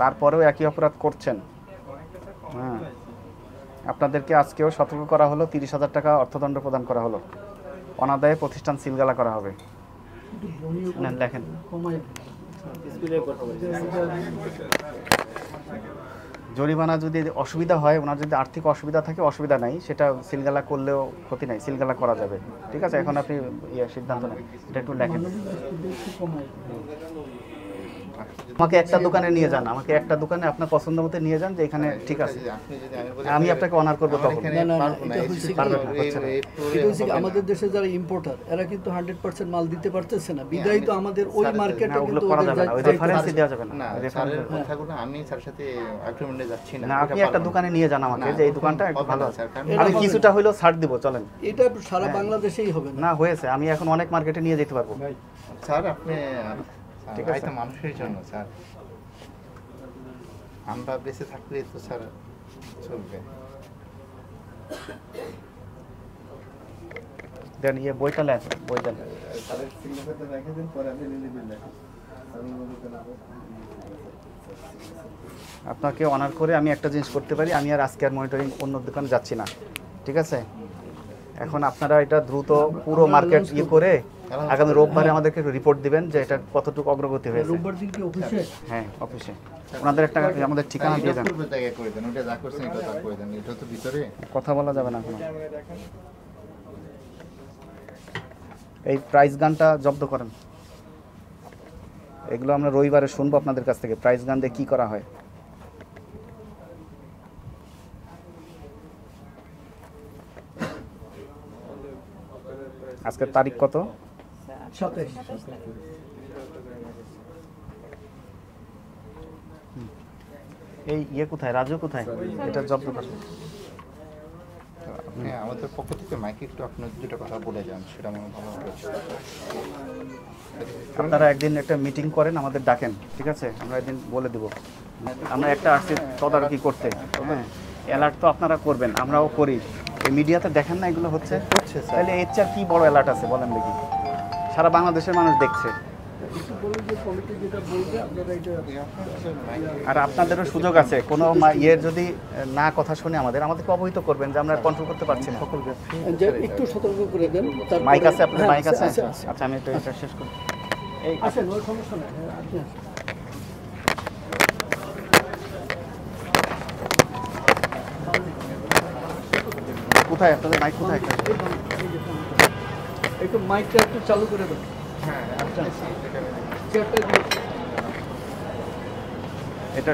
তারপরেও একই অপরাধ করছেন। হ্যাঁ, আপনাদেরকে আজকেও সতর্ক করা হলো, 30,000 টাকা অর্থদণ্ড প্রদান করা হলো, অনাদায়ে প্রতিষ্ঠান সিলগালা করা হবে। লেখেন। জরিমানা যদি অসুবিধা হয়, ওনার যদি আর্থিক অসুবিধা থাকে, অসুবিধা নাই, সেটা সিলগালা করলেও ক্ষতি নাই, সিলগালা করা যাবে। ঠিক আছে, এখন আপনি সিদ্ধান্ত নেন, এটা একটু লেখেন। আমাকে একটা দোকানে নিয়ে যান, আমাকে একটা দোকানে আপনার পছন্দ মতো নিয়ে যান, যে এখানে ঠিক আছে, আমি আপনাকে অনার করবো তখন। আমাদের দেশে যারা ইম্পোর্টার এরা কিন্তু 100% মাল দিতে পারতেছে না, বিদায়ী তো আমাদের ওই মার্কেটে কিন্তু করা যাবে না, ওই রেফারেন্সই দেওয়া যাবে না। কথাগুলো আমি স্যার সাথে আগ্রহে যাচ্ছি না। আপনি একটা দোকানে নিয়ে যান আমাকে, যে এই দোকানটা একটু ভালো আছে, আমি কিছুটা হইলেও ছাড় দিব, চলেন। এটা সারা বাংলাদেশেই হবে না, হয়েছে, আমি এখন অনেক মার্কেটে নিয়ে যেতে পারবো। স্যার আপনি ঠিক আছে, মানুষের জন্য স্যার, আমরা বেঁচে থাকলে তো স্যার চলবে। দেন বইটা লেন, বই দেন। আপনাকে অনার করে আমি একটা জিনিস করতে পারি, আমি আর আজকে আর মনিটরিং অন্য দোকানে যাচ্ছি না। ঠিক আছে, এখন আপনারা এটা দ্রুত পুরো মার্কেট করে আগামী রোববারে আমাদেরকে রিপোর্ট দিবেন যে এটা কতটুকু অগ্রগতি হয়েছে। রোববার দিন কি অফিসে? হ্যাঁ, অফিসে। ওনাদের একটা আমাদের ঠিকানা দিয়ে দেন। কথা বলা যাবে না এখন। এই প্রাইস গানটা জব্দ করেন, এগুলো আমরা রবিবারে শুনবো আপনাদের কাছ থেকে, প্রাইস গান দিয়ে কী করা হয়। আজকের তারিখ কত? 27। এই কোথায়, রাজু কোথায়, এটা জব্দ করেন। হ্যাঁ, আমাদের পক্ষ থেকে মাইকে একটু আপনার দুটো কথা বলে যান, সেটা আমার ভালো হবে। আপনারা একদিন একটা মিটিং করেন, আমাদের ডাকেন, ঠিক আছে, আমরা একদিন বলে দেব। আমরা একটা আসছি তদারকি করতে, হ্যাঁ, অ্যালার্ট তো আপনারা করবেন, আমরাও করি। এই মিডিয়াতে দেখেন না এগুলো হচ্ছে, তাহলে এর চেয়ে কি বড় অ্যালার্ট আছে বলেন দেখি, সারা বাংলাদেশের মানুষ দেখছে। আর আপনাদেরও সুযোগ আছে, কোনো ইয়ের যদি না কথা শুনে আমাদেরকে অবহিত করবেন যে আমরা কন্ট্রোল করতে পারছি না। একটু সতর্ক করে দেন। মাইক আছে আপনার? মাইক আছে? আচ্ছা, আমি এটা শেষ করি। এই আসেন, ওই সমস্যা নেই, আপনি আসেন। কোথায় আপনাদের মাইক, কোথায়? একটু মাইকটা একটু চালু করে দেন। এটা